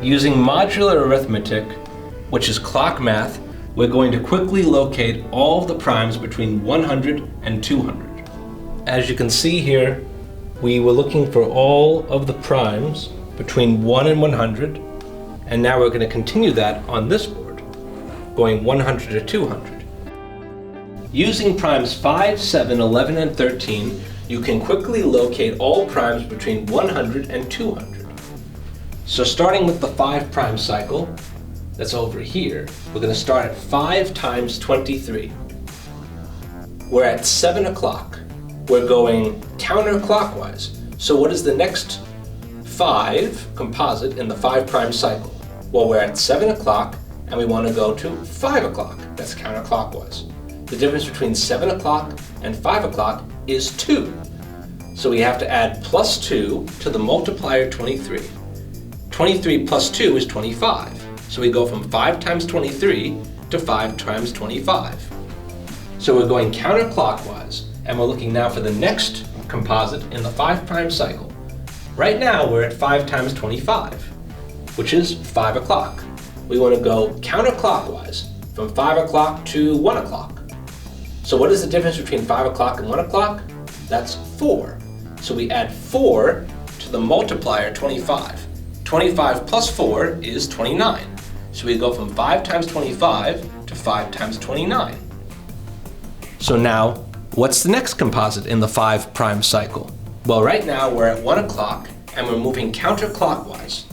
Using modular arithmetic, which is clock math, we're going to quickly locate all of the primes between 100 and 200. As you can see here, we were looking for all of the primes between 1 and 100, and now we're going to continue that on this board, going 100 to 200. Using primes 5, 7, 11, and 13, you can quickly locate all primes between 100 and 200. So starting with the 5 prime cycle, that's over here, we're going to start at 5 times 23. We're at 7 o'clock. We're going counterclockwise. So what is the next 5 composite in the 5 prime cycle? Well, we're at 7 o'clock and we want to go to 5 o'clock. That's counterclockwise. The difference between 7 o'clock and 5 o'clock is 2. So we have to add plus 2 to the multiplier 23. 23 plus 2 is 25. So we go from 5 times 23 to 5 times 25. So we're going counterclockwise, and we're looking now for the next composite in the 5 prime cycle. Right now we're at 5 times 25, which is 5 o'clock. We want to go counterclockwise from 5 o'clock to 1 o'clock. So what is the difference between 5 o'clock and 1 o'clock? That's 4. So we add 4 to the multiplier 25. 25 plus 4 is 29. So we go from 5 times 25 to 5 times 29. So now, what's the next composite in the 5 prime cycle? Well, right now we're at 1 o'clock and we're moving counterclockwise.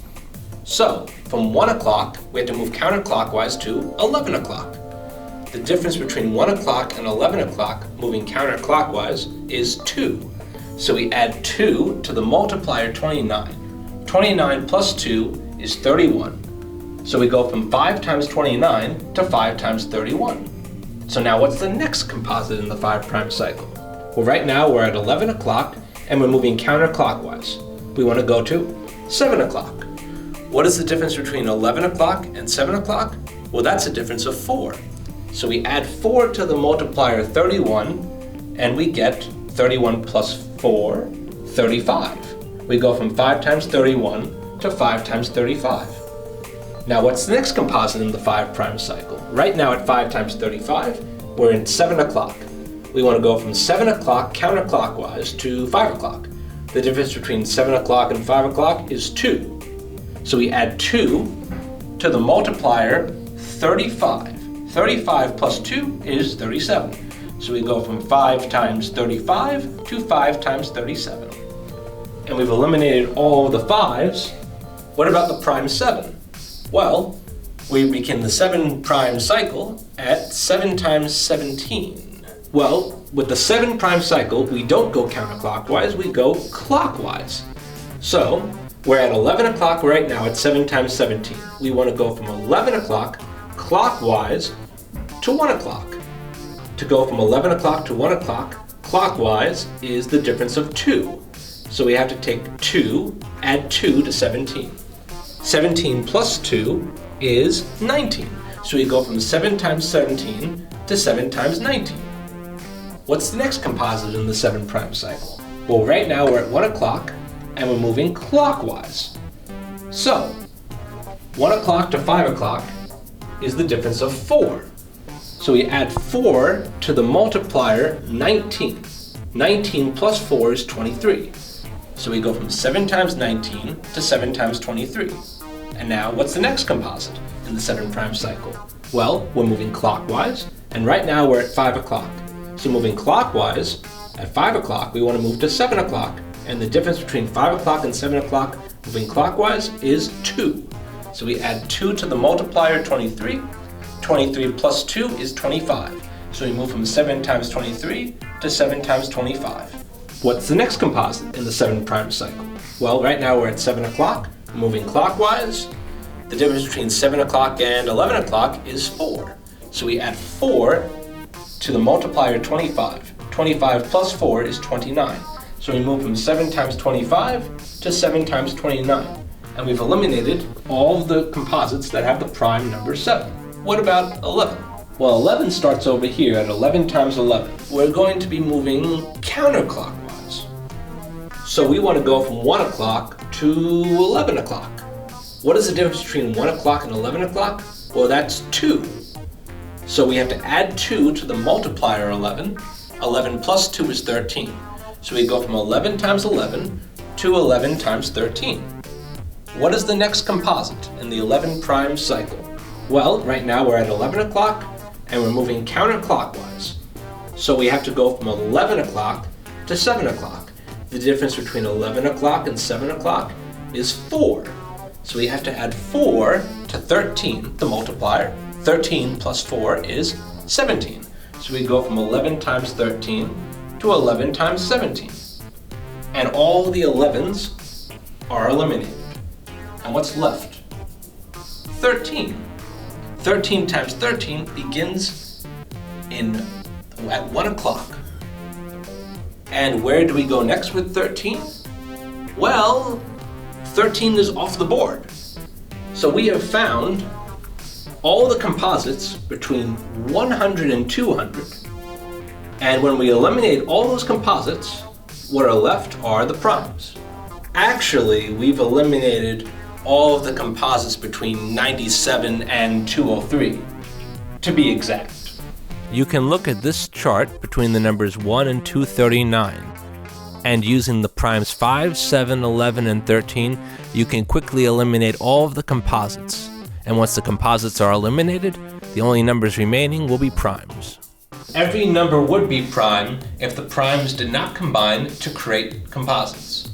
So, from 1 o'clock, we have to move counterclockwise to 11 o'clock. The difference between 1 o'clock and 11 o'clock moving counterclockwise is 2. So we add 2 to the multiplier 29. 29 plus 2 is 31. So we go from 5 times 29 to 5 times 31. So now what's the next composite in the 5 prime cycle? Well, right now we're at 11 o'clock and we're moving counterclockwise. We want to go to 7 o'clock. What is the difference between 11 o'clock and 7 o'clock? Well, that's a difference of 4. So we add 4 to the multiplier 31 and we get 31 plus 4, 35. We go from 5 times 31 to 5 times 35. Now what's the next composite in the 5 prime cycle? Right now at 5 times 35, we're in 7 o'clock. We want to go from 7 o'clock counterclockwise to 5 o'clock. The difference between 7 o'clock and 5 o'clock is 2. So we add 2 to the multiplier 35. 35 plus 2 is 37. So we go from 5 times 35 to 5 times 37. And we've eliminated all of the 5s. What about the prime 7? Well, we begin the 7 prime cycle at 7 times 17. Well, with the 7 prime cycle, we don't go counterclockwise, we go clockwise. So, we're at 11 o'clock right now at 7 times 17. We want to go from 11 o'clock clockwise to 1 o'clock. To go from 11 o'clock to 1 o'clock clockwise is the difference of 2. So we have to take 2, add 2 to 17. 17 plus 2 is 19. So we go from 7 times 17 to 7 times 19. What's the next composite in the 7 prime cycle? Well, right now we're at 1 o'clock and we're moving clockwise. So, 1 o'clock to 5 o'clock is the difference of 4. So we add 4 to the multiplier 19. 19 plus 4 is 23. So we go from 7 times 19 to 7 times 23. And now, what's the next composite in the 7 prime cycle? Well, we're moving clockwise, and right now we're at 5 o'clock. So moving clockwise, at 5 o'clock, we want to move to 7 o'clock, and the difference between 5 o'clock and 7 o'clock moving clockwise is 2. So we add 2 to the multiplier 23. 23 plus 2 is 25. So we move from 7 times 23 to 7 times 25. What's the next composite in the 7 prime cycle? Well, right now we're at 7 o'clock, moving clockwise. The difference between 7 o'clock and 11 o'clock is 4. So we add 4 to the multiplier 25. 25 plus 4 is 29. So we move from 7 times 25 to 7 times 29. And we've eliminated all of the composites that have the prime number 7. What about 11? Well, 11 starts over here at 11 times 11. We're going to be moving counterclockwise. So we want to go from 1 o'clock to 11 o'clock. What is the difference between 1 o'clock and 11 o'clock? Well, that's 2. So we have to add 2 to the multiplier 11. 11 plus 2 is 13. So we go from 11 times 11 to 11 times 13. What is the next composite in the 11 prime cycle? Well, right now we're at 11 o'clock and we're moving counterclockwise. So we have to go from 11 o'clock to 7 o'clock. The difference between 11 o'clock and 7 o'clock is 4. So we have to add 4 to 13, the multiplier. 13 plus 4 is 17. So we go from 11 times 13 to 11 times 17. And all the 11s are eliminated. And what's left? 13. 13 times 13 begins at 1 o'clock. And where do we go next with 13? Well, 13 is off the board. So we have found all the composites between 100 and 200. And when we eliminate all those composites, what are left are the primes. Actually, we've eliminated all of the composites between 97 and 203, to be exact. You can look at this chart between the numbers 1 and 239, and using the primes 5, 7, 11, and 13, you can quickly eliminate all of the composites. And once the composites are eliminated, the only numbers remaining will be primes. Every number would be prime if the primes did not combine to create composites.